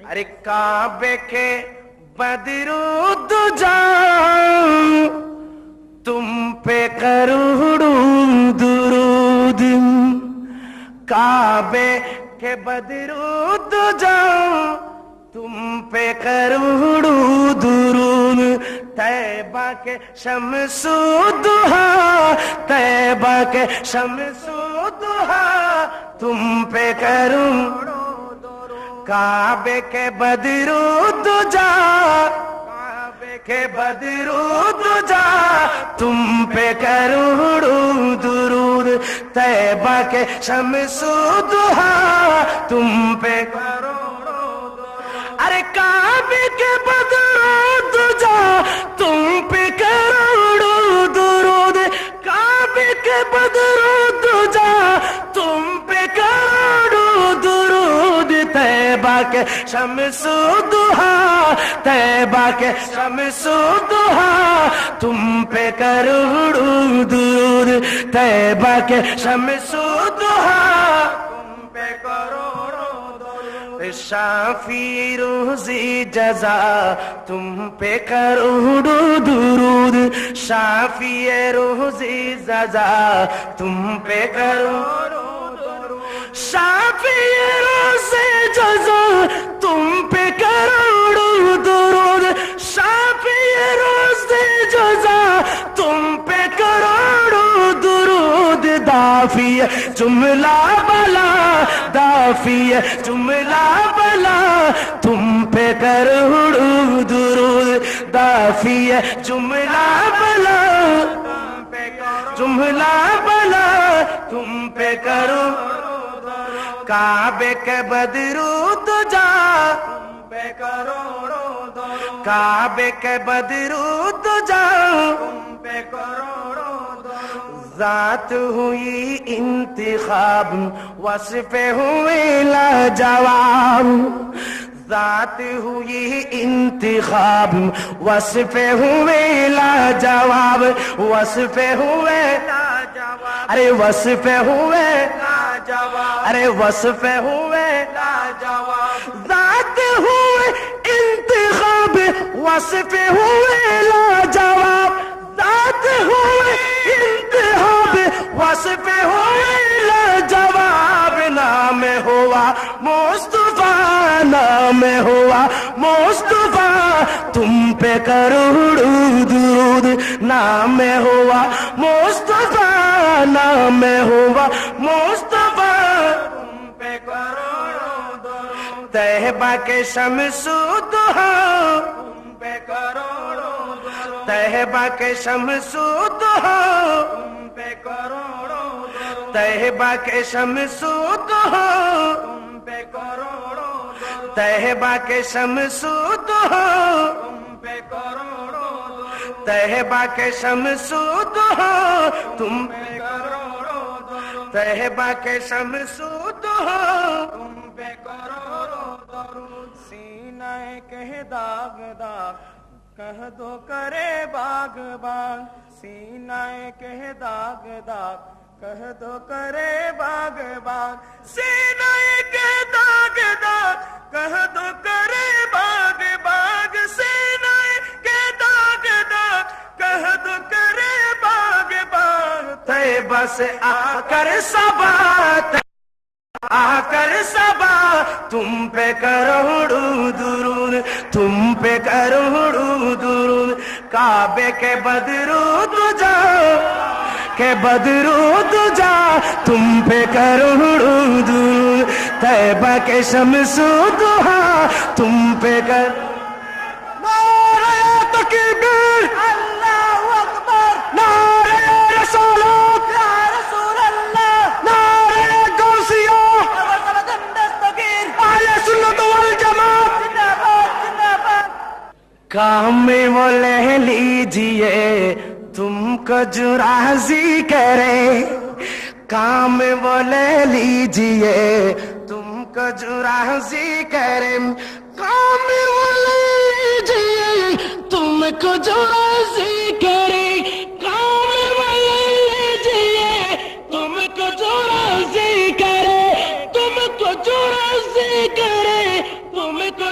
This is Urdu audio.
ارے کعبے کے بدرود جا تم پہ کروڑوں درود، کعبے کے بدرود جا تم پہ کروڑوں درود، طیبہ کے شمس و ضحیٰ، طیبہ کے شمس و ضحیٰ تم پہ کروڑوں، کعبے کے بدرود جا، کعبے کے بدرود جا تم پہ کروڑوں درود، طیبہ کے شمس و ضحیٰ تم پہ کروڑوں، ارے کعبے کے بدرود جا تم پہ کروڑوں درود، کعبے کے بدرود جا تم پہ کروڑوں درود، طیبہ کے شمس و ضحیٰ، طیبہ کے شمس و ضحیٰ تم پہ کروڑوں درود، طیبہ کے شمس و ضحیٰ تم پہ کروڑوں درود، شافی روزی جزا تم پہ کروڑوں درود، شافی روزی جزا تم پہ کروڑوں درود، شافی روزی جزا تم پہ کروڑوں درود، شافی روزی جزا تم پہ کروڑوں درود، دافی جملہ بلا، دافی جملہ بلا تم پہ کروڑوں درود، دافی جملہ بلا، جملہ بلا تم پہ کروڑوں، کعبے کے بدرود جا تم پہ کروڑوں درود، کعبے کے بدرود جا تم پہ کروڑوں درود، ذات ہوئی انتخاب وصف ہوئے لاجواب، ذات ہوئی انتخاب وصف ہوئے لاجواب، وصف ہوئے لاجواب، ارے وصف ہوئے لاجواب، ارے وصف ہوئے لاجواب، ذات ہوئے انتخاب وصف ہوئے لاجواب، ذات ہوئے انتخاب وصف ہوئے لاجواب، نام ہوا مصطفیٰ، نام ہوا مصطفیٰ تم پہ کروڑوں درود، نام ہوا مصطفیٰ، نام ہوا مصطفیٰ تم پہ کروڑوں درود، طیبہ کے شمس و ضحیٰ تم پہ کروڑوں درود، طیبہ کے شمس و ضحیٰ تم پہ کروڑوں درود، طیبہ کے شمس و ضحیٰ تم پہ کروڑوں درود، طیبہ کے شمس و ضحیٰ تم پہ کروڑوں درود، طیبہ کے شمس و ضحیٰ تم پہ کروڑوں درود، طیبہ کے شمس و ضحیٰ تم پہ کروڑوں درود، سینہ کہہ داغ داغ کہہ دو کرے باغ باغ، سینہ کہہ داغ داغ کہہ دو کرے باغ باغ، سینہ کہہ داغ داغ کہہ دو کرے باغ باغ، سینہ کہہ داغ داغ کہہ دو کرے باغ باغ، طیبہ سے آ کر صبا، آ کر صبا تم پہ کروڑوں درود، تم پہ کروڑوں درود، کعبے کے بدرود جا، کہ بدرود جا تم پہ کروڑوں درود، طیبہ کے شمس و ضحیٰ تم پہ کر، نعرہ تکبیر اللہ اکبر، نعرہ رسالت یا رسول اللہ، نعرہ غوثیہ اہل سنت والجماعت زندہ باد زندہ باد، کام میں وہ لے لیجئے تم کو جو راضی کرے، کام وہ لے لیجئے تم کو جو راضی کرے، کام وہ لے لیجئے تم کو جو راضی کرے، کام وہ لے لیجئے تم کو جو راضی کرے، تم کو جو راضی کرے، تم کو